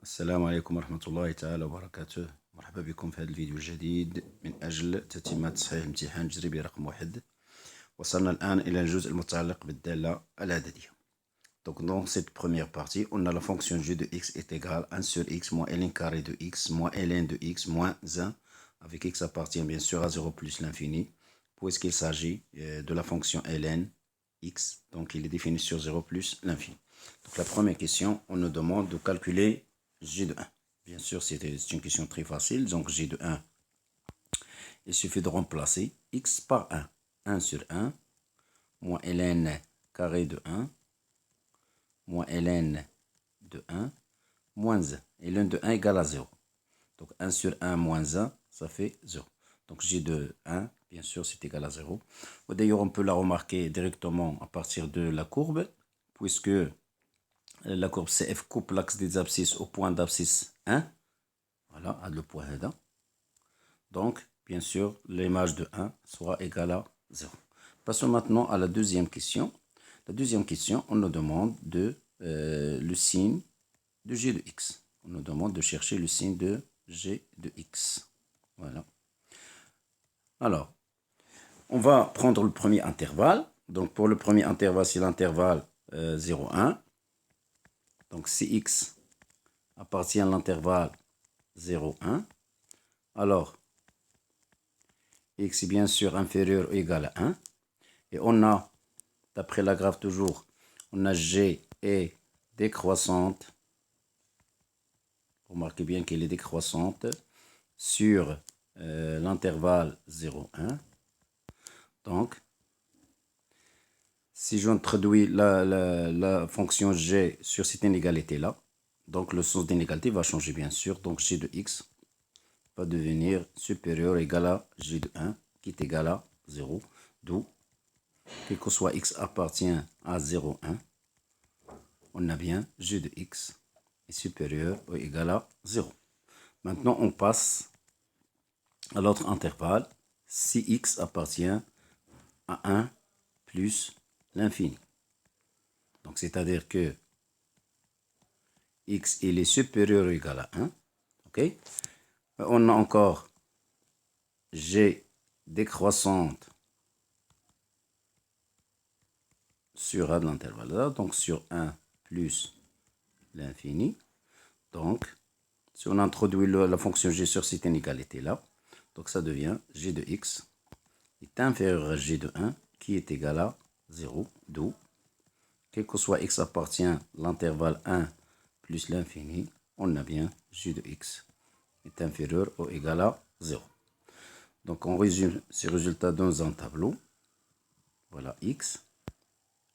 السلام عليكم ورحمة الله تعالى وبركاته. مرحبا بكم في هذا الفيديو الجديد من أجل تتمة تصحيح الامتحان التجريبي رقم 1. وصلنا الآن إلى الجزء المتعلق بالدالة العددية. Donc dans cette première partie, on a la fonction g de x est égale 1 sur x moins ln carré de x moins ln de x moins 1, avec x appartient bien sûr à 0 plus l'infini, puisqu'il s'agit de la fonction ln x, donc il est défini sur 0 plus l'infini. Donc la première question, on nous demande de calculer g de 1. Bien sûr, c'est une question très facile. Donc g de 1, il suffit de remplacer x par 1. 1 sur 1, moins ln carré de 1, moins ln de 1, moins 1. Et ln de 1 égale à 0. Donc 1 sur 1 moins 1, ça fait 0. Donc g de 1, bien sûr, c'est égal à 0. D'ailleurs, on peut la remarquer directement à partir de la courbe, puisque la courbe CF coupe l'axe des abscisses au point d'abscisse 1. Voilà, à le point là. Donc, bien sûr, l'image de 1 sera égale à 0. Passons maintenant à la deuxième question. La deuxième question, on nous demande le signe de g de x. On nous demande de chercher le signe de g de x. Voilà. Alors, on va prendre le premier intervalle. Donc, pour le premier intervalle, c'est l'intervalle 0, 1. Donc, si x appartient à l'intervalle 0, 1, alors x est bien sûr inférieur ou égal à 1. Et on a, d'après la graphe toujours, on a g est décroissante. Remarquez bien qu'elle est décroissante sur l'intervalle 0, 1. Donc, si j'introduis la fonction g sur cette inégalité-là, donc le sens d'inégalité va changer bien sûr. Donc g de x va devenir supérieur ou égal à g de 1 qui est égal à 0. D'où, quel que soit x appartient à 0, 1, on a bien g de x est supérieur ou égal à 0. Maintenant, on passe à l'autre intervalle si x appartient à 1 plus l'infini. Donc, c'est-à-dire que x il est supérieur ou égal à 1. Ok. On a encore g décroissante sur un de l'intervalle là, donc sur 1 plus l'infini. Donc, si on introduit la fonction g sur cette inégalité là, donc ça devient g de x est inférieur à g de 1 qui est égal à 0, d'où, quel que soit x appartient à l'intervalle 1 plus l'infini, on a bien g de x est inférieur ou égal à 0. Donc on résume ces résultats dans un tableau. Voilà x,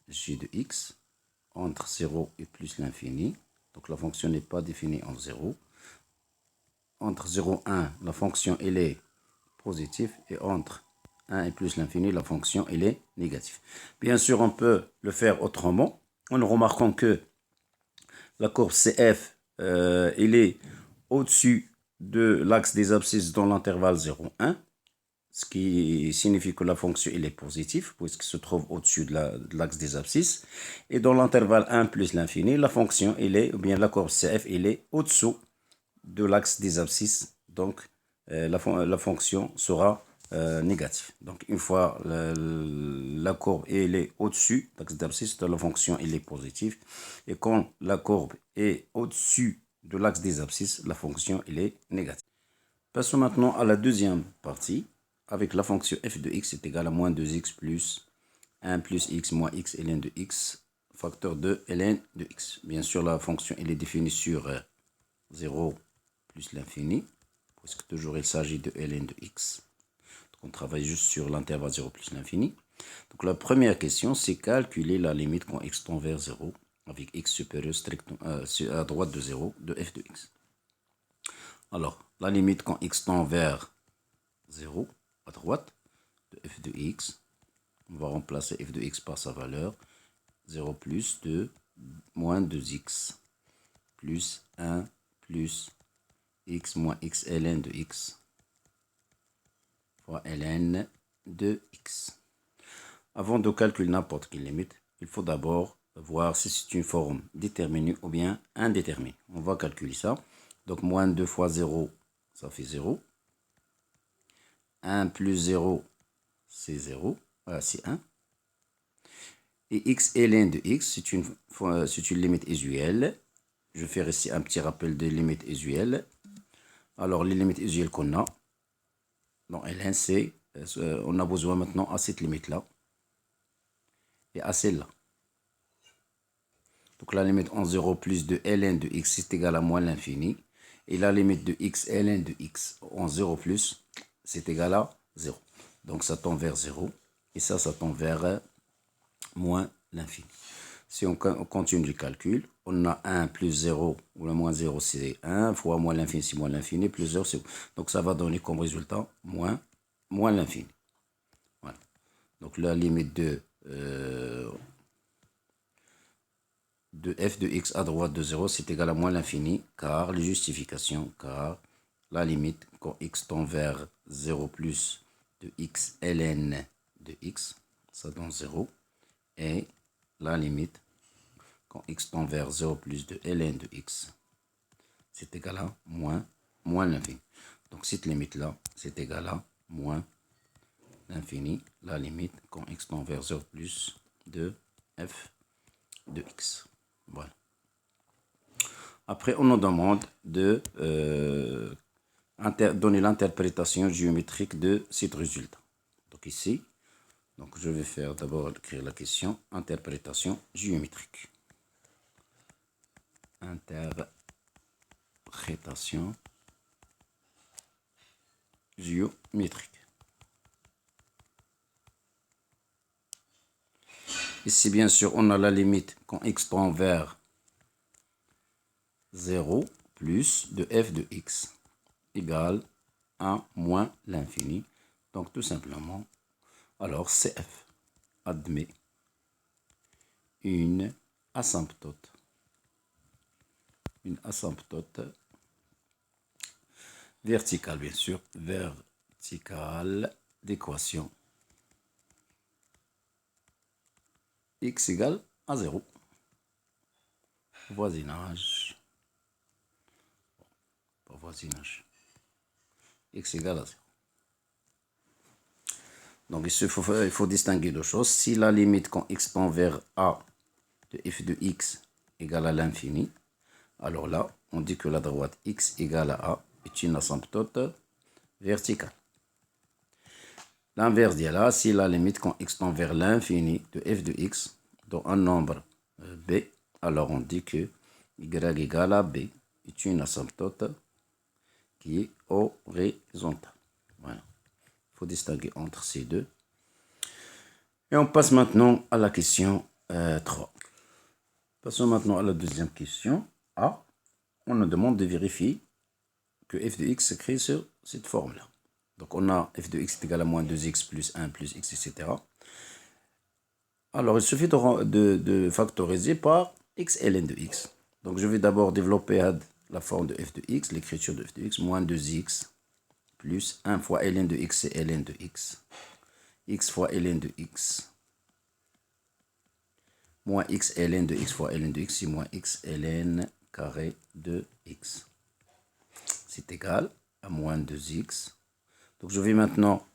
g de x, entre 0 et plus l'infini. Donc la fonction n'est pas définie en 0. Entre 0 et 1, la fonction elle est positive. Et entre 1 et plus l'infini, la fonction elle est négative. Bien sûr, on peut le faire autrement en remarquant que la courbe CF elle est au-dessus de l'axe des abscisses dans l'intervalle 0, 1. Ce qui signifie que la fonction elle est positive, puisqu'elle se trouve au-dessus de l'axe des abscisses. Et dans l'intervalle 1 plus l'infini, la fonction elle est, ou bien la courbe CF, elle est au-dessous de l'axe des abscisses. Donc, la fonction sera négative. Donc, une fois la courbe elle est au-dessus de l'axe des abscisses, la fonction elle est positive. Et quand la courbe est au-dessus de l'axe des abscisses, la fonction elle est négative. Passons maintenant à la deuxième partie, avec la fonction f de x est égal à moins 2x plus 1 plus x moins x ln de x, facteur de ln de x. Bien sûr, la fonction elle est définie sur 0 plus l'infini, puisque toujours il s'agit de ln de x. Donc on travaille juste sur l'intervalle 0 plus l'infini. Donc la première question, c'est calculer la limite quand x tend vers 0, avec x supérieur strictement à droite de 0 de f de x. Alors, la limite quand x tend vers 0, à droite, de f de x, on va remplacer f de x par sa valeur, 0 plus 2, moins 2x, plus 1, plus x moins x ln de x, fois ln de x. Avant de calculer n'importe quelle limite, il faut d'abord voir si c'est une forme déterminée ou bien indéterminée. On va calculer ça. Donc, moins 2 fois 0, ça fait 0. 1 plus 0, c'est 0. C'est 1. Et x ln de x, c'est une limite usuelle. Je vais faire ici un petit rappel des limites usuelles. Alors, les limites usuelles qu'on a, dans ln, c'est, on a besoin maintenant à cette limite-là et à celle-là. Donc, la limite en 0 plus de ln de x est égal à moins l'infini. Et la limite de x ln de x en 0 plus, c'est égal à 0. Donc, ça tend vers 0. Et ça tend vers moins l'infini. Si on continue le calcul, on a 1 plus 0, ou le moins 0, c'est 1, fois moins l'infini, c'est moins l'infini, plus 0, c'est 0. Donc, ça va donner comme résultat moins l'infini. Voilà. Donc, la limite de f de x à droite de 0, c'est égal à moins l'infini, car les justifications, car la limite, quand x tend vers 0 plus de x ln de x, ça donne 0, et la limite, quand x tend vers 0 plus de ln de x, c'est égal à moins l'infini. Donc cette limite-là, c'est égal à moins l'infini, la limite quand x tend vers 0 plus de f de x. Voilà. Après, on nous demande de donner l'interprétation géométrique de ce résultat. Donc ici, donc je vais faire d'abord écrire la question interprétation géométrique. Interprétation géométrique. Ici, bien sûr, on a la limite quand x tend vers 0 plus de f de x égale à moins l'infini. Donc, tout simplement, alors CF admet une asymptote verticale, bien sûr, verticale d'équation x égale à 0. Voisinage. Pas voisinage. X égale à 0. Donc, il faut distinguer deux choses. Si la limite quand x tend vers a de f de x égale à l'infini, alors là, on dit que la droite x égale à a est une asymptote verticale. L'inverse dit là, si la limite quand x tend vers l'infini de f de x dans un nombre b, alors on dit que y égale à b est une asymptote qui est horizontale. Voilà. Il faut distinguer entre ces deux. Et on passe maintenant à la question 3. Passons maintenant à la deuxième question. A, on nous demande de vérifier que f de x s'écrit sur cette forme-là. Donc, on a f de x est égal à moins 2x plus 1 plus x, etc. Alors, il suffit de factoriser par x ln de x. Donc, je vais d'abord développer la forme de f de x, l'écriture de f de x, moins 2x plus 1 fois ln de x, c'est ln de x fois ln de x, moins x ln de x fois ln de x, c'est moins x ln carré de x. C'est égal à moins 2x. Donc, je vais maintenant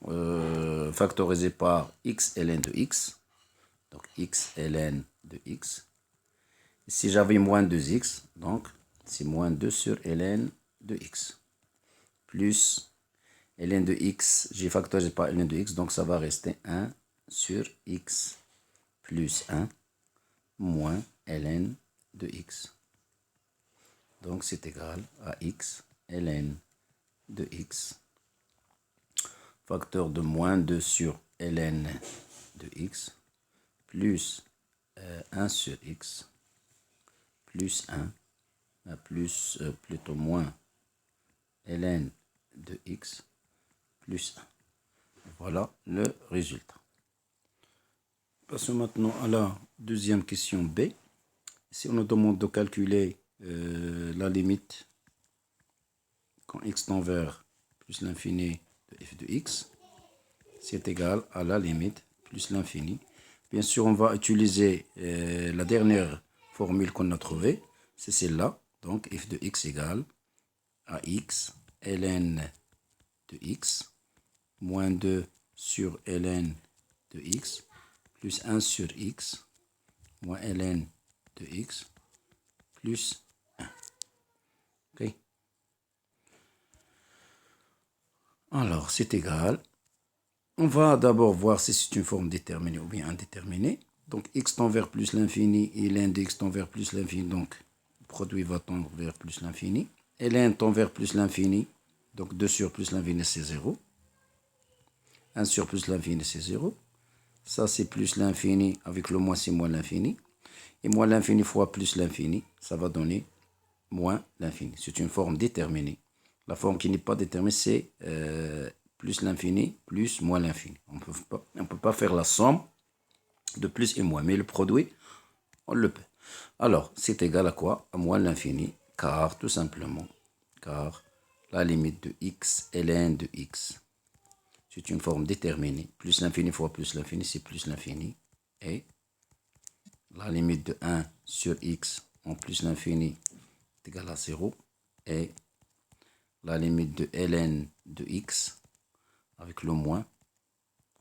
factoriser par x ln de x. Donc, x ln de x. Si j'avais moins 2x, donc c'est moins 2 sur ln de x. Plus ln de x, j'ai factorisé par ln de x, donc ça va rester 1 sur x plus 1 moins ln de x. Donc, c'est égal à x ln de x, facteur de moins 2 sur ln de x, plus 1 sur x, plus 1, plutôt moins ln de x, plus 1. Voilà le résultat. Passons maintenant à la deuxième question B. Si on nous demande de calculer la limite quand x tend vers plus l'infini de f de x, c'est égal à la limite plus l'infini Bien sûr, on va utiliser la dernière formule qu'on a trouvée. C'est celle-là. Donc, f de x égale à x ln de x moins 2 sur ln de x plus 1 sur x moins ln de x plus 1. Okay. Alors, c'est égal. On va d'abord voir si c'est une forme déterminée ou bien indéterminée. Donc, x tend vers plus l'infini et ln de x tend vers plus l'infini. Donc, le produit va tendre vers plus l'infini. Et ln tend vers plus l'infini. Donc, 2 sur plus l'infini, c'est 0. 1 sur plus l'infini, c'est 0. Ça, c'est plus l'infini. Avec le moins, c'est moins l'infini. Et moins l'infini fois plus l'infini, ça va donner moins l'infini. C'est une forme déterminée. La forme qui n'est pas déterminée, c'est plus l'infini, plus moins l'infini. On ne peut pas faire la somme de plus et moins, mais le produit, on le peut. Alors, c'est égal à quoi? À moins l'infini, car, tout simplement, car la limite de x ln de x, c'est une forme déterminée. Plus l'infini fois plus l'infini, c'est plus l'infini. Et la limite de 1 sur x en plus l'infini est égale à 0. Et la limite de ln de x avec le moins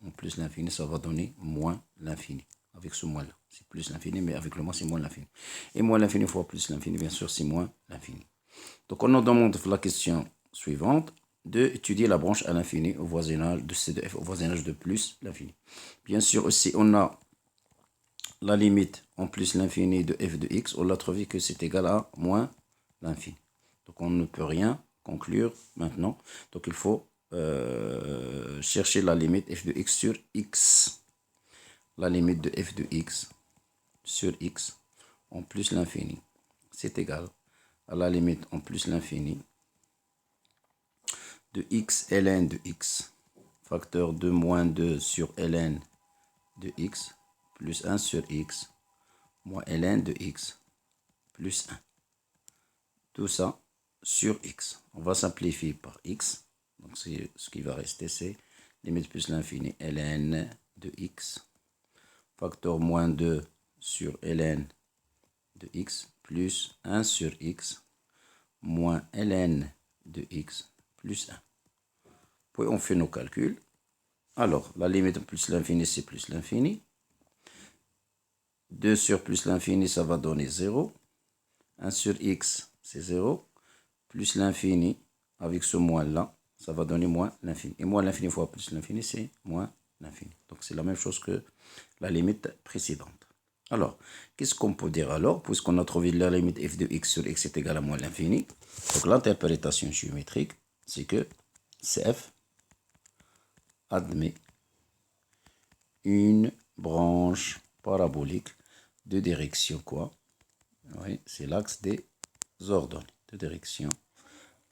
en plus l'infini, ça va donner moins l'infini. Avec ce moins-là, c'est plus l'infini, mais avec le moins, c'est moins l'infini. Et moins l'infini fois plus l'infini, bien sûr, c'est moins l'infini. Donc, on nous demande la question suivante d'étudier la branche à l'infini au voisinage de C de f, au voisinage de plus l'infini. Bien sûr, aussi, on a la limite en plus l'infini de f de x, on l'a trouvé que c'est égal à moins l'infini. Donc, on ne peut rien conclure maintenant. Donc, il faut chercher la limite f de x sur x. La limite de f de x sur x en plus l'infini, c'est égal à la limite en plus l'infini de x ln de x, facteur de moins 2 sur ln de x, plus 1 sur x, moins ln de x, plus 1. Tout ça sur x. On va simplifier par x. Donc, ce qui va rester, c'est limite plus l'infini ln de x, facteur moins 2 sur ln de x, plus 1 sur x, moins ln de x, plus 1. Puis, on fait nos calculs. Alors, la limite plus l'infini, c'est plus l'infini. 2 sur plus l'infini, ça va donner 0. 1 sur x, c'est 0. Plus l'infini, avec ce moins-là, ça va donner moins l'infini. Et moins l'infini fois plus l'infini, c'est moins l'infini. Donc, c'est la même chose que la limite précédente. Alors, qu'est-ce qu'on peut dire alors, puisqu'on a trouvé la limite f de x sur x est égale à moins l'infini. Donc, l'interprétation géométrique, c'est que CF admet une branche parabolique de direction quoi? Oui, c'est l'axe des ordonnées de direction.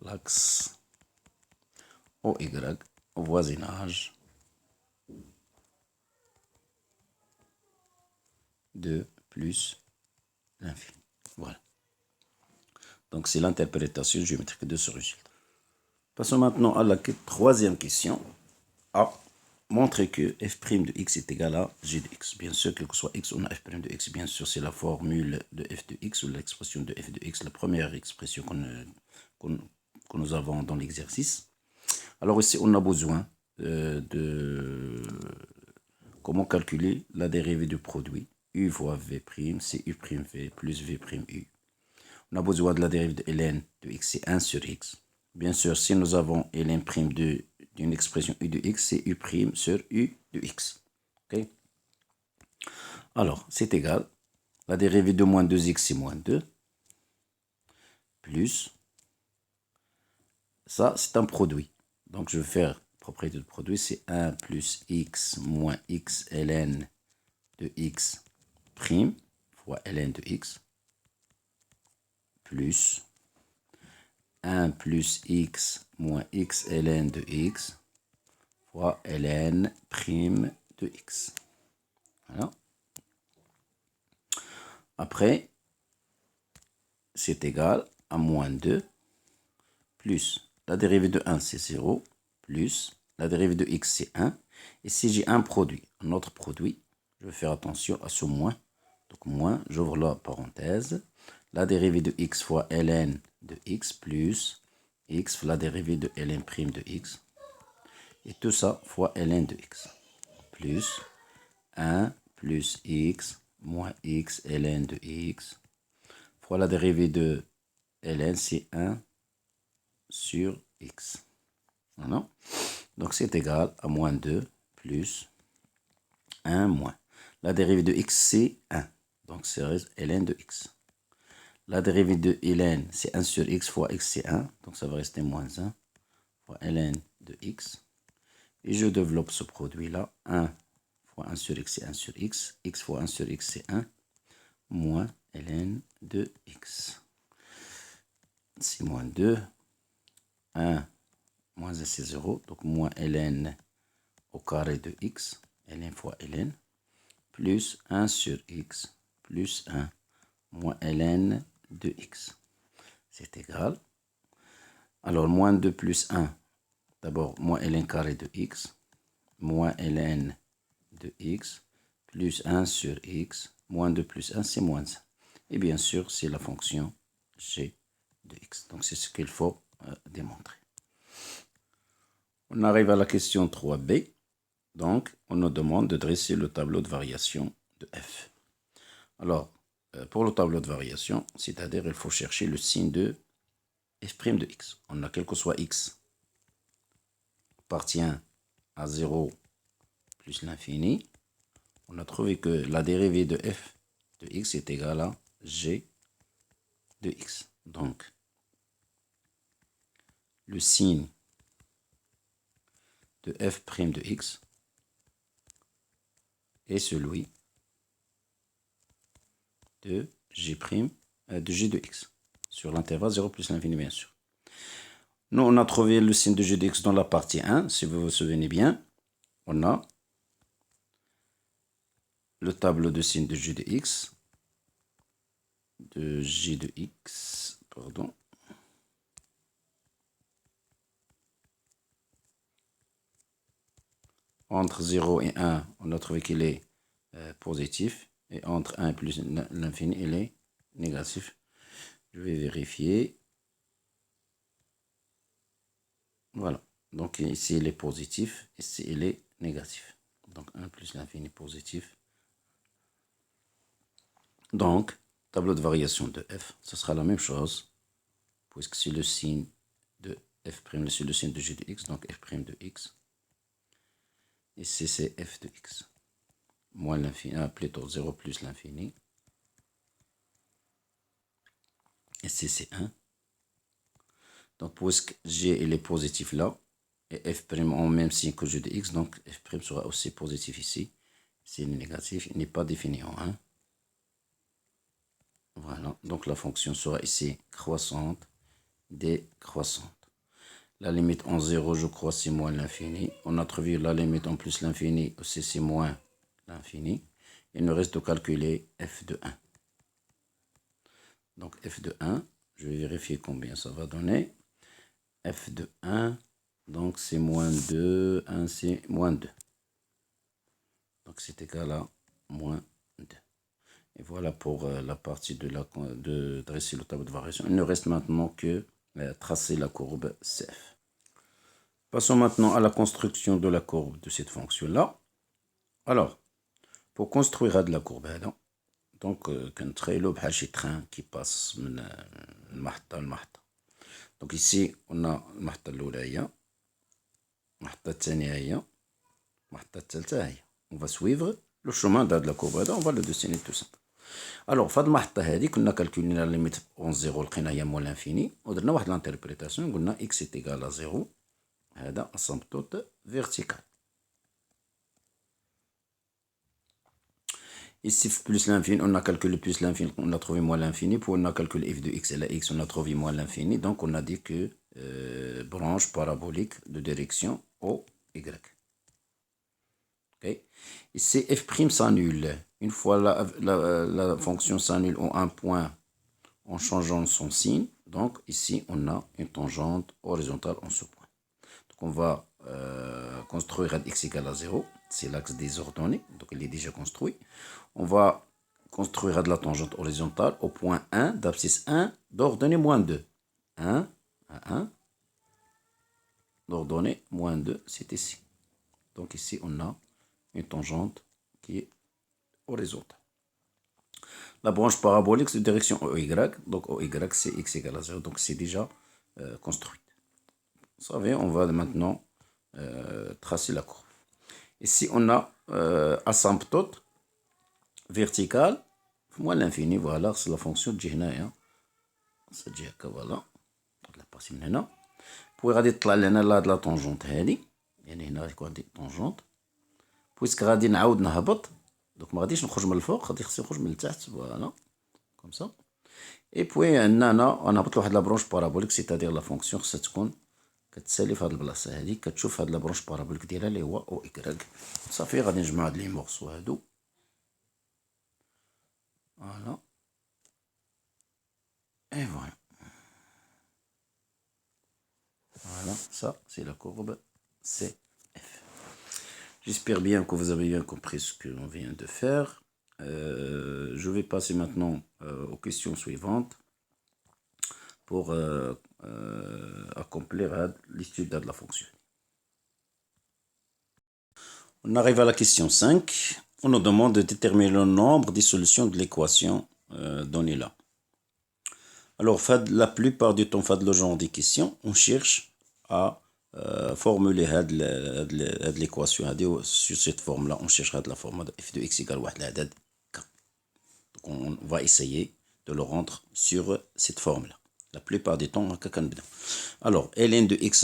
L'axe OY au voisinage de plus l'infini. Voilà. Donc, c'est l'interprétation géométrique de ce résultat. Passons maintenant à la troisième question. A. Montrer que f' de x est égal à g de x. Bien sûr, quel que soit x, on a f' de x. Bien sûr, c'est la formule de f de x ou l'expression de f de x, la première expression que nous avons dans l'exercice. Alors ici, on a besoin de comment calculer la dérivée du produit u fois v', c'est u'v plus v'. On a besoin de la dérivée de ln de x, c'est 1 sur x. Bien sûr, si nous avons ln' d'une expression u de x, c'est u' sur u de x. Okay? Alors, c'est égal. La dérivée de moins 2x, c'est moins 2. Plus. Ça, c'est un produit. Donc, je vais faire propriété de produit, c'est 1 plus x moins x ln de x prime fois ln de x plus 1 plus x moins x ln de x fois ln prime de x. Voilà. Après, c'est égal à moins 2 plus la dérivée de 1, c'est 0, plus la dérivée de x, c'est 1. Et si j'ai un produit, un autre produit, je vais faire attention à ce moins. Donc moins, j'ouvre la parenthèse. La dérivée de x fois ln de x plus x fois la dérivée de ln' de x. Et tout ça fois ln de x. Plus 1 plus x moins x ln de x fois la dérivée de ln, c'est 1 sur x. Voilà. Donc c'est égal à moins 2 plus 1 moins. La dérivée de x, c'est 1. Donc c'est ln de x. La dérivée de ln, c'est 1 sur x fois x, c'est 1. Donc ça va rester moins 1 fois ln de x. Et je développe ce produit-là. 1 fois 1 sur x, c'est 1 sur x. X fois 1 sur x, c'est 1. Moins ln de x. C'est moins 2. 1 moins 1, c'est 0. Donc moins ln au carré de x. Ln fois ln. Plus 1 sur x. Plus 1 moins ln de x. C'est égal. Alors, moins 2 plus 1. D'abord, moins ln carré de x. Moins ln de x. Plus 1 sur x. Moins 2 plus 1, c'est moins 1. Et bien sûr, c'est la fonction g de x. Donc, c'est ce qu'il faut démontrer. On arrive à la question 3b. Donc, on nous demande de dresser le tableau de variation de f. Alors, pour le tableau de variation, c'est-à-dire il faut chercher le signe de f' de x. On a quel que soit x appartient à 0 plus l'infini. On a trouvé que la dérivée de f de x est égale à g de x. Donc, le signe de f' de x est celui de g' de g de x sur l'intervalle 0 plus l'infini, bien sûr. Nous, on a trouvé le signe de g de x dans la partie 1. Si vous vous souvenez bien, on a le tableau de signe de g de x, pardon. Entre 0 et 1, on a trouvé qu'il est positif. Et entre 1 plus l'infini, il est négatif. Je vais vérifier. Voilà. Donc ici, il est positif. Ici, il est négatif. Donc 1 plus l'infini positif. Donc, tableau de variation de f, ce sera la même chose. Puisque c'est le signe de f', c'est le signe de g de x. Donc f' de x. Ici, c'est f de x. Moins l'infini, plutôt 0 plus l'infini. Ici, c'est 1. Donc, puisque g il est positif là, et f' en même signe que g de x, donc f' sera aussi positif ici. S'il est négatif, il n'est pas défini en 1. Voilà, donc la fonction sera ici croissante, décroissante. La limite en 0, je crois, c'est moins l'infini. On a trouvé la limite en plus l'infini, aussi c'est moins l'infini. Il nous reste de calculer f de 1. Donc f de 1, je vais vérifier combien ça va donner. F de 1, donc c'est moins 2, 1 c'est moins 2. Donc c'est égal à moins 2. Et voilà pour la partie de dresser le tableau de variation. Il ne reste maintenant que tracer la courbe CF. Passons maintenant à la construction de la courbe de cette fonction-là. Alors, pour construire de la courbe, donc كنتخيلوا بحال شي train qui passe من المحطة للمحطة. Donc ici, on a المحطة الأولى هي، المحطة الثانية هي، المحطة الثالثة هي. On va suivre le chemin de la courbe on va le dessiner tout ça. Alors, في هاد المحطة هادي كنا كالكولينا la limite en 0 لقينا هي moins l'infini ودرنا واحد l'interprétation قلنا x est égal à 0. هذا asymptote verticale. Ici, plus l'infini, on a calculé plus l'infini, on a trouvé moins l'infini. Pour on a calculé f de x et la x, on a trouvé moins l'infini. Donc, on a dit que branche parabolique de direction au y. Okay. Ici, f' s'annule. Une fois la fonction s'annule en un point en changeant son signe. Donc, ici, on a une tangente horizontale en ce point. Donc, on va construire x égale à 0. C'est l'axe des ordonnées, donc il est déjà construit. On va construire de la tangente horizontale au point 1 d'abscisse 1 d'ordonnée moins 2. 1 à 1 d'ordonnée moins 2, c'est ici. Donc ici, on a une tangente qui est horizontale. La branche parabolique, c'est direction OY. Donc OY, c'est x égale à 0. Donc c'est déjà construit. Vous savez, on va maintenant tracer la courbe. Ici, on a asymptote verticale moins l'infini. Voilà, c'est la fonction de Jihna. C'est-à-dire que voilà, la partie من هنا. Puis غادي تطلع لنا لا د لا طونجونت هادي، يعني هنا غيكون عندي طونجونت. بويسك غادي نعاود نهبط، دوك ما غاديش نخرج من الفوق، غادي خصني نخرج من التحت، فوالا كوم سا. اي بوي عندنا هنا غنهبط لواحد لا برونش بارابوليك، سيتادير لا فونكسيون خصها تكون كتسالي في هاد البلاصه هادي، كتشوف هاد لا برونش بارابوليك ديالها اللي هو او اكراك. صافي غادي نجمع هاد لي مورسو هادو، فوالا اي فوالا. Voilà, ça c'est la courbe CF. J'espère bien que vous avez bien compris ce que l'on vient de faire. Je vais passer maintenant aux questions suivantes pour accomplir l'étude de la fonction. On arrive à la question 5. On nous demande de déterminer le nombre des solutions de l'équation donnée là. Alors, la plupart du temps, le genre de questions, on cherche à formuler l'équation sur cette forme-là. On cherchera de la forme de f de x égale 1 à k. Donc, on va essayer de le rendre sur cette forme-là. La plupart du temps, alors, ln de x,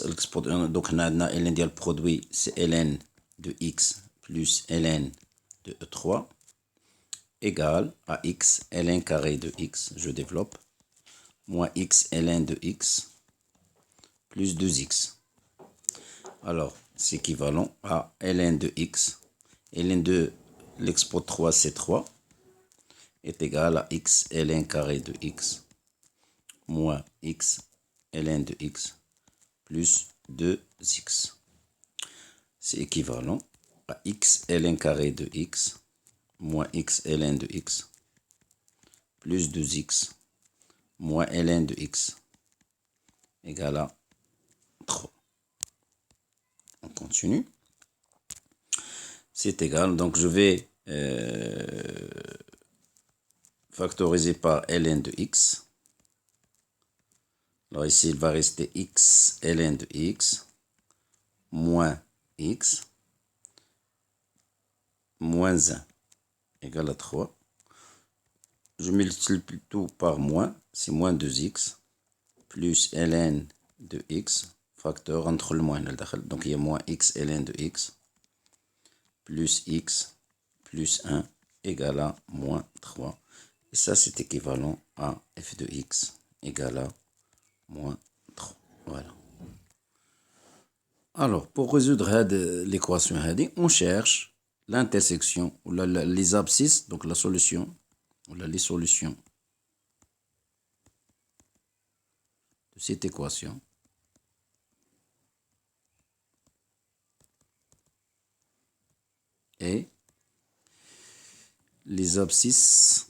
donc, ln de produit, c'est ln de x plus ln de e3 égale à x, ln carré de x, je développe, moins x ln de x plus 2x. Alors, c'est équivalent à ln de x. Ln de l'export 3, c'est 3, est égal à x ln carré de x moins x ln de x plus 2x. C'est équivalent à x ln carré de x moins x ln de x plus 2x moins ln de x égale à 3. On continue. C'est égal, donc je vais factoriser par ln de x. Alors ici, il va rester x ln de x moins x moins 1 égale à 3. Je multiplie tout par moins, c'est moins 2x plus ln de x, facteur entre le moins et le dakhel. Donc il y a moins x ln de x plus x plus 1 égale à moins 3. Et ça, c'est équivalent à f de x égale à moins 3. Voilà. Alors, pour résoudre l'équation, on cherche l'intersection ou les abscisses, donc la solution, ou les solutions de cette équation. Et les abscisses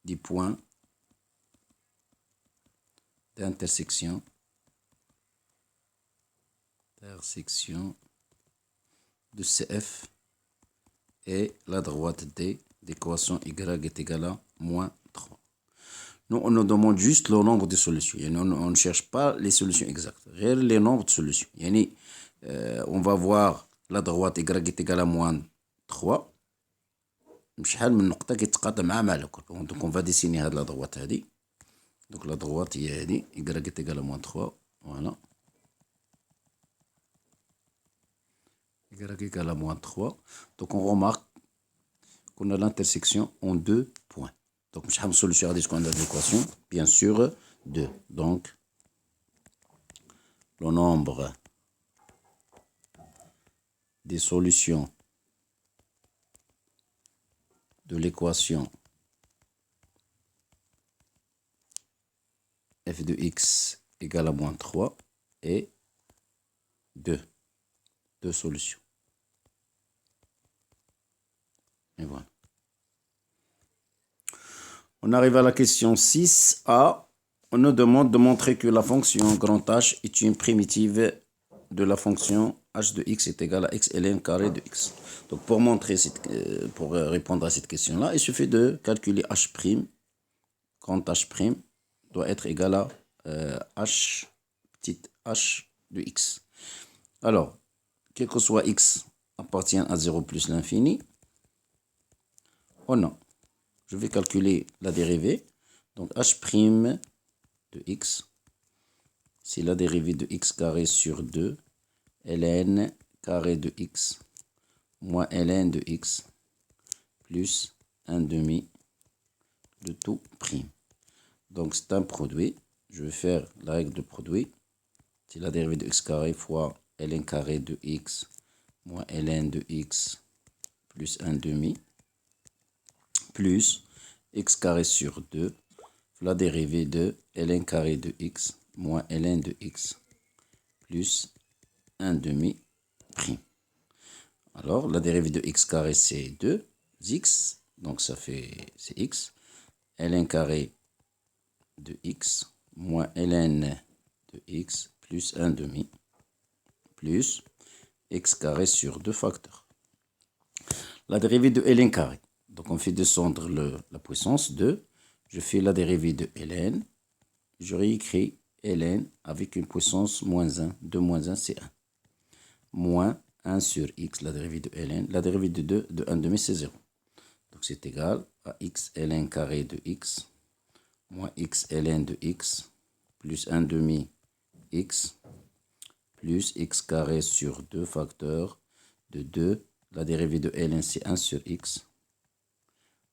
des points d'intersection de CF et la droite D d'équation y est égale à moins 3. Nous, on nous demande juste le nombre de solutions. On ne cherche pas les solutions exactes, les nombres de solutions. On va voir la droite y est égale à moins 3. شحال من نقطة كيتقاطع مع الكل. Donc on va dessiner هاد la droite هادي. Donc la droite هي هادي y est égale à moins 3. Voilà. Y est égale à moins 3. Donc on remarque qu'on a l'intersection en deux points. Donc je vais solution à l'équation, bien sûr 2. Donc le nombre des solutions de l'équation f de x égale à moins 3 et 2. Deux solutions. Et voilà. On arrive à la question 6a. On nous demande de montrer que la fonction grand H est une primitive de la fonction h de x est égal à x ln carré de x. Donc pour répondre à cette question-là, il suffit de calculer h', grand H' doit être égal à h, petite h de x. Alors, quel que soit x appartient à 0 plus l'infini, oh non, je vais calculer la dérivée. Donc h' de x, c'est la dérivée de x carré sur 2 ln carré de x moins ln de x plus 1 demi de tout prime. Donc c'est un produit. Je vais faire la règle de produit. C'est la dérivée de x carré fois ln carré de x moins ln de x plus 1 demi plus x carré sur 2 la dérivée de ln carré de x moins ln de x plus 1 demi prime. Alors, la dérivée de x carré, c'est 2x, donc ça fait, c'est x, ln carré de x moins ln de x plus 1 demi plus x carré sur 2 facteurs. La dérivée de ln carré, donc on fait descendre la puissance 2, je fais la dérivée de ln, je réécris ln avec une puissance moins 1, 2 moins 1 c'est 1, moins 1 sur x, la dérivée de ln, la dérivée de 2 de 1 demi c'est 0. Donc c'est égal à x ln carré de x moins x ln de x plus 1 demi x plus x carré sur 2 facteurs de 2. La dérivée de ln c'est 1 sur x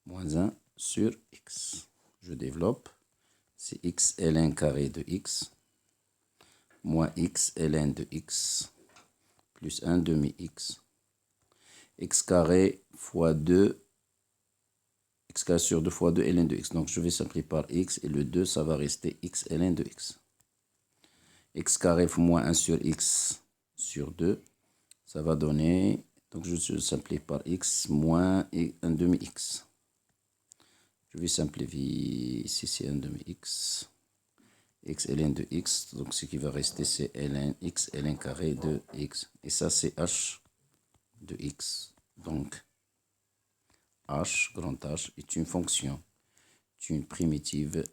moins 1 sur x. Je développe. C'est x ln carré de x moins x ln de x plus 1 demi x. X carré fois 2. X carré sur 2 fois 2 ln de x. Donc je vais simplifier par x et le 2 ça va rester x ln de x. X carré fois moins 1 sur x sur 2. Ça va donner, donc je simplifie par x moins 1 demi x. Je vais simplifier ici, c'est 1 demi x. X ln de x, donc ce qui va rester c'est ln x ln carré de x. Et ça c'est h de x. Donc h, grand H, est une fonction, est une primitive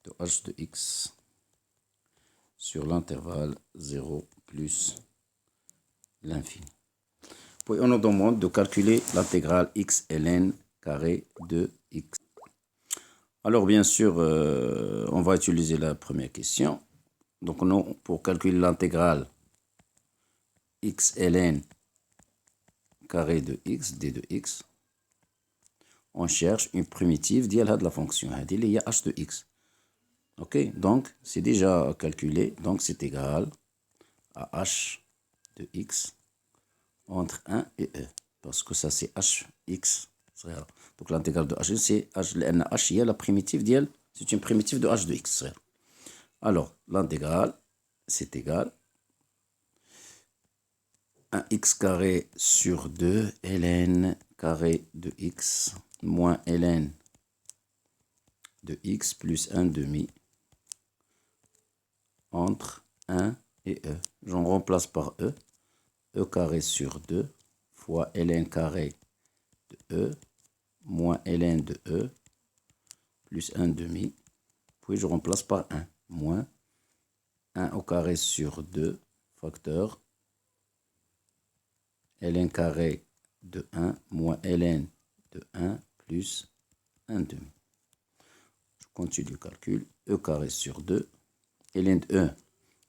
de h de x sur l'intervalle 0 plus l'infini. Puis on nous demande de calculer l'intégrale x ln carré de x. Alors bien sûr, on va utiliser la première question. Donc non, pour calculer l'intégrale x ln carré de x, d de x, on cherche une primitive ديال la fonction. Il y a h de x. Ok, donc c'est déjà calculé, donc c'est égal à h de x entre 1 et e, parce que ça c'est hx. Donc l'intégrale de h, c'est h, il y a la primitive d'elle, c'est une primitive de h de x. Alors l'intégrale, c'est égal à x carré sur 2 ln carré de x moins ln de x plus 1 demi entre 1 et e. J'en remplace par e. E carré sur 2 fois ln carré de e moins ln de e plus 1 demi. Puis je remplace par 1 moins 1 au carré sur 2 facteur ln carré de 1 moins ln de 1 plus 1 demi. Je continue le calcul. E carré sur 2. ln de 1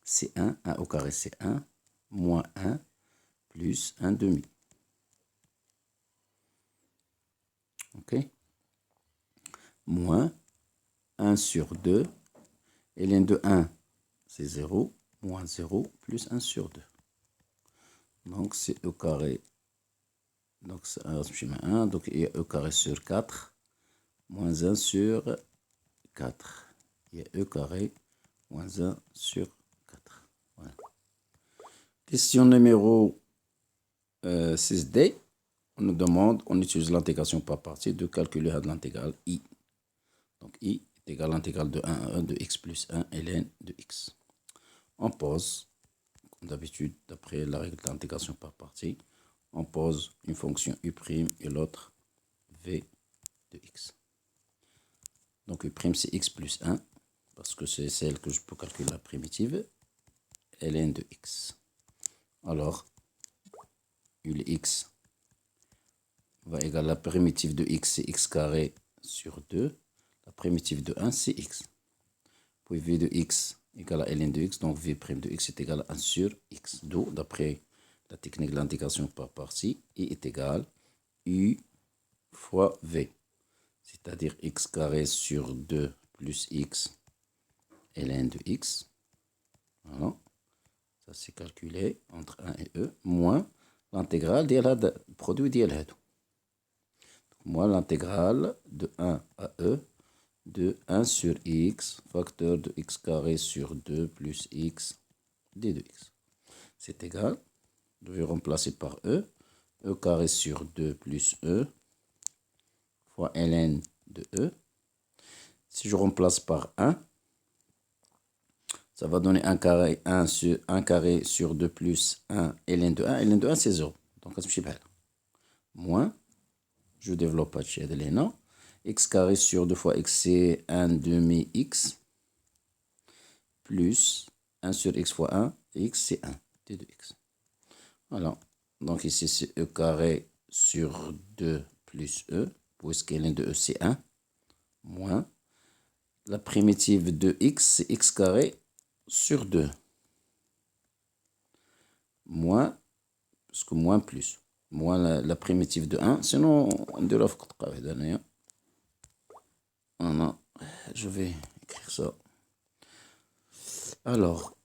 c'est 1. 1 au carré c'est 1 moins 1 plus 1 demi. Ok, moins 1 sur 2, ln de 1, c'est 0, moins 0, plus 1 sur 2. Donc, c'est e carré, donc c'est 1, donc il y a e carré sur 4, moins 1 sur 4. Il y a e carré moins 1 sur 4. Voilà. Question numéro 6D. On nous demande, on utilise l'intégration par partie, de calculer l'intégrale I. Donc I est égal à l'intégrale de 1 à 1 de x plus 1 ln de x. On pose, comme d'habitude, d'après la règle de l'intégration par partie, on pose une fonction U' et l'autre V de x. Donc U' c'est x plus 1, parce que c'est celle que je peux calculer la primitive, ln de x. Alors, U de x va égaler la primitive de x, c'est x carré sur 2. La primitive de 1, c'est x. Puis v de x égale à ln de x, donc v' de x est égal à 1 sur x. D'où, d'après la technique de l'intégration par partie, i est égal à u fois v, c'est-à-dire x carré sur 2 plus x ln de x. Voilà. Ça c'est calculé entre 1 et e, moins l'intégrale du produit ديال moins l'intégrale de 1 à e de 1 sur x, facteur de x carré sur 2 plus x d de x. C'est égal, je vais remplacer par e carré sur 2 plus e, fois ln de e. Si je remplace par 1, ça va donner 1 carré sur 2 plus 1 ln de 1. ln de 1 c'est 0, donc je vais moins, je développe à chez l'ENA, x carré sur 2 fois x c'est 1 demi x, plus 1 sur x fois 1, x c'est 1, d de x. Voilà, donc ici c'est e carré sur 2 plus e, puisque ln de e c'est 1, moins la primitive de x c'est x carré sur 2, moins, parce que moins plus, moins la primitive de 1, sinon de la voilà, je vais écrire ça. Alors,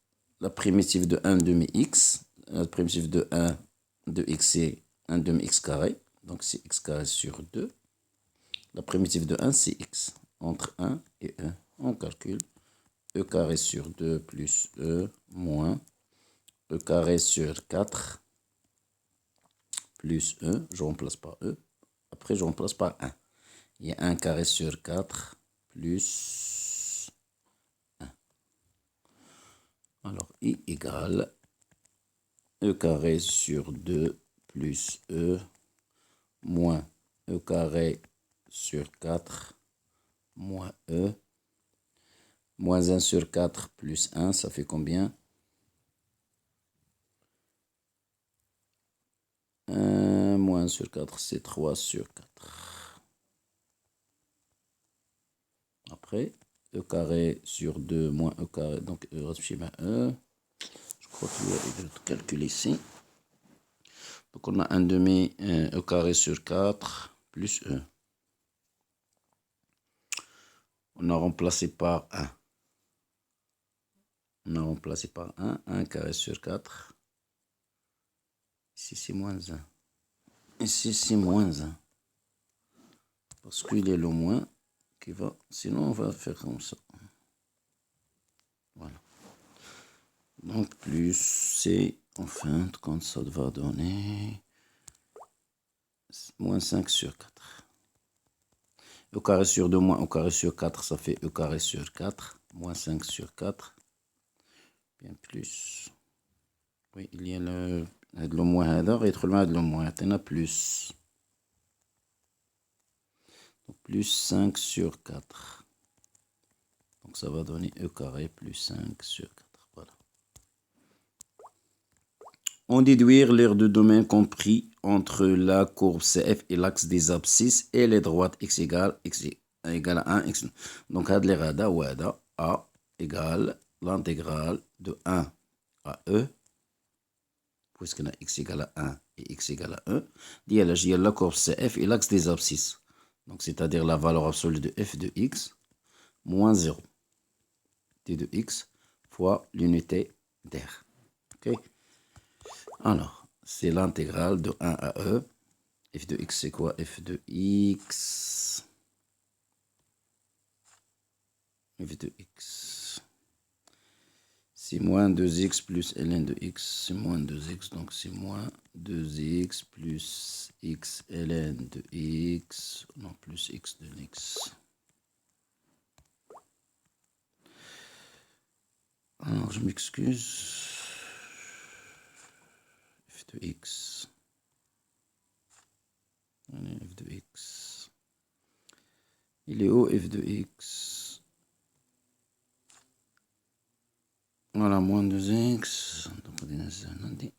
la primitive de 1 demi x, la primitive de 1 de x c'est 1 demi x carré, donc c'est x carré sur 2. La primitive de 1 c'est x, entre 1 et e, on calcule e carré sur 2 plus e moins e carré sur 4 plus e, je remplace par e, après je remplace par 1. Il y a 1 carré sur 4 plus 1. Alors, i égale e carré sur 2 plus e moins e carré sur 4 moins e, moins 1 sur 4 plus 1, ça fait combien? 1 moins 1 sur 4, c'est 3 sur 4. Après, e carré sur 2 moins e carré, donc e reste chez e. Je crois qu'il y a le calcul ici. Donc on a 1 demi e carré sur 4 plus e. On a remplacé par 1. On a remplacé par 1. 1 carré sur 4. Ici c'est moins 1. Ici c'est moins 1. Parce qu'il est le moins qui va. Sinon on va faire comme ça. Voilà. Donc plus c'est enfin quand ça va donner moins 5 sur 4. E carré sur 2 moins e carré sur 4, ça fait e carré sur 4. Moins 5 sur 4. Bien plus. Oui, il y a le moins هذا غيدخل مع le moins يعطينا plus. Donc plus 5 sur 4. Donc ça va donner e carré plus 5 sur 4. Voilà. On déduire l'aire de domaine compris entre la courbe CF et l'axe des abscisses et les droites x égale à 1, x. Donc A égale l'intégrale de 1 à e, puisqu'on a x égale à 1 et x égale à 1, il y a la courbe CF et l'axe des abscisses. Donc c'est-à-dire la valeur absolue de f de x moins 0. t de x fois l'unité d'air. Ok. Alors, c'est l'intégrale de 1 à e. F de x, c'est quoi? F de x. F de x. c'est moins 2x plus ln de x, c'est moins 2x, donc c'est moins 2x plus x ln de x, non plus x de x. Alors je m'excuse, f de x, allez, f de x, il est où f de x? Voilà, moins 2x, donc on dit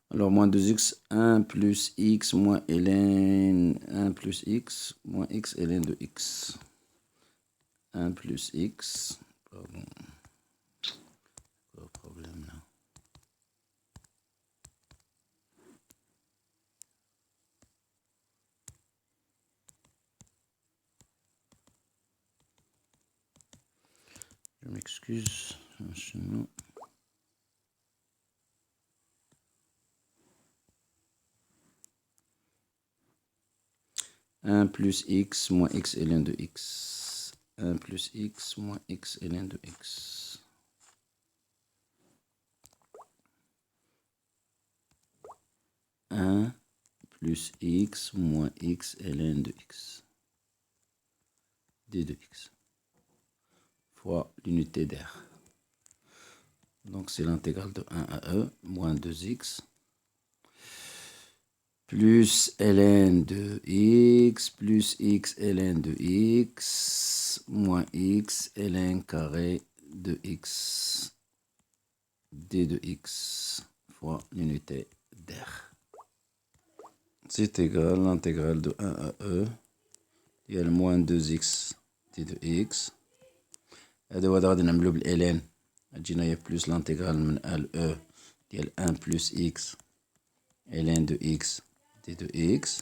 alors, moins 2x, 1 plus x moins ln, 1 plus x moins x ln de x. 1 plus x, pardon, pas de problème là. Je m'excuse, enchaînement. Un plus x moins x ln de x. 1 plus x moins x ln de x. Un plus x moins x ln de x. D de x. Fois l'unité d'air. Donc c'est l'intégrale de 1 à e moins 2x plus ln de x plus x ln de x moins x ln carré de x d de x fois l'unité d'air. C'est égal à l'intégrale de 1 à e ديال moins 2x d de x. هذا هو غادي نعملو بالالان تجينا هي بلوس l'intégrale من a ل e ديال 1 plus x ln de x d de x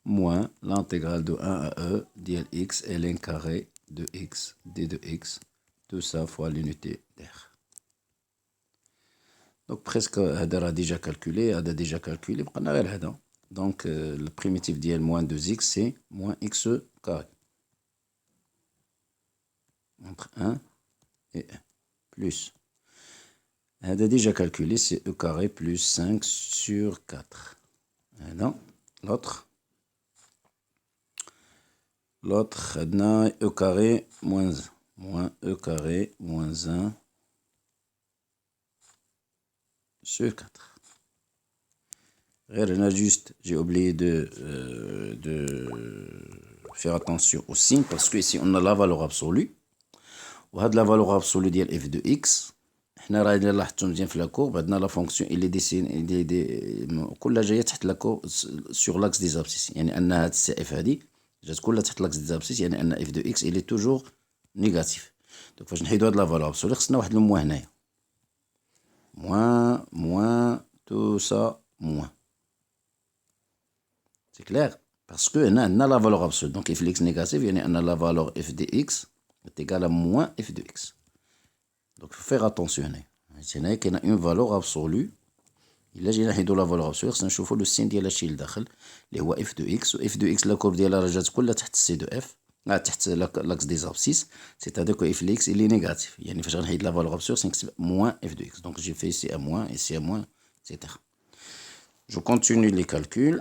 moins l'intégrale de 1 à e ديال x ln carré de x d de x, tout ça fois l'unité d'air. Donc presque هذا راه déjà calculé, هذا déjà calculé, بقينا غير هذا. Donc le primitif ديال moins 2x c'est moins x carré entre 1 et 1 plus هذا déjà calculé, c'est e carré plus 5 sur 4. Non, l'autre عندنا e carré moins 1 moins e carré moins 1 sur 4. Là, juste, j'ai oublié de faire attention au signe parce que ici on a la valeur absolue. وهاد la valeur absolue ديال f de x. حنا راه إلا لاحظتو مزيان في لا كورب عندنا لا فونكسيون اللي ديسين كلها جايه تحت لا كورب سور لاكس دي زابسيس، يعني ان هاد السي اف هادي جات كلها تحت لاكس دي زابسيس، يعني ان اف دو اكس الي توجور نيجاتيف. دونك فاش نحيدو هاد لا فالور ابسولي خصنا واحد الموان هنايا، موان تو سا موان. سي كلير باسكو هنا عندنا لا فالور ابسولي، دونك اف اكس نيجاتيف يعني ان لا فالور اف دي اكس est égal à moins f de x. Donc il faut faire attention هنايا، هنايا كاينه اون فالور ابسولو. إلا جينا نحيدو لا فالور ابسولو خصنا نشوفو لو سين ديال هادشي لداخل اللي هو اف دو اكس، و اف دو اكس لا كورب ديالها راه جات كلها تحت سي دو اف، تحت لاكس دي زابسيس، سيتادير كو اف اكس اللي نيجاتيف، يعني فاش غنحيد لا فالور ابسولو خصني نكتب موان اف دو اكس. دونك جي في سي ا موان اي سي ا موان etc. Je continue les calculs.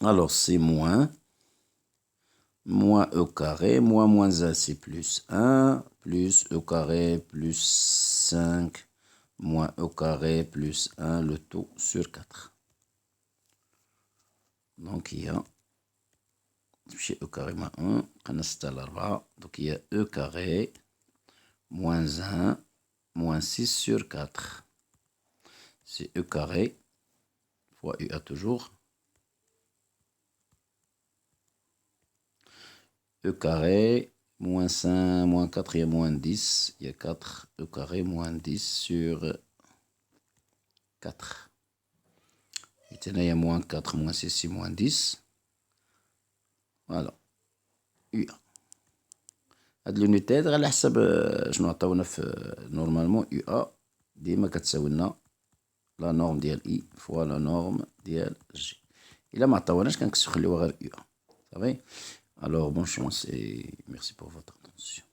Alors c'est moins e carré, moins 1 c'est plus 1, plus e carré plus 5, moins e carré plus 1, le tout sur 4. Donc il y a chez e carré moins 1, donc il y a e carré moins 1 moins 6 sur 4. C'est e carré fois ua toujours. E carré, moins 5, moins 4, il y a moins 10. Il y a 4, e carré, moins 10 sur 4. Maintenant, il y a moins 4, moins 6, c'est moins 10. Voilà. UA. هاد l'unité هاد على حسب شنو عطاونا في نورمالمون UA ديما كتساوي لنا لا نورم ديال I فوا لا نورم ديال G. إلا ما عطاوناش كنخليوها غير UA. Ça va? Alors, bonne chance et merci pour votre attention.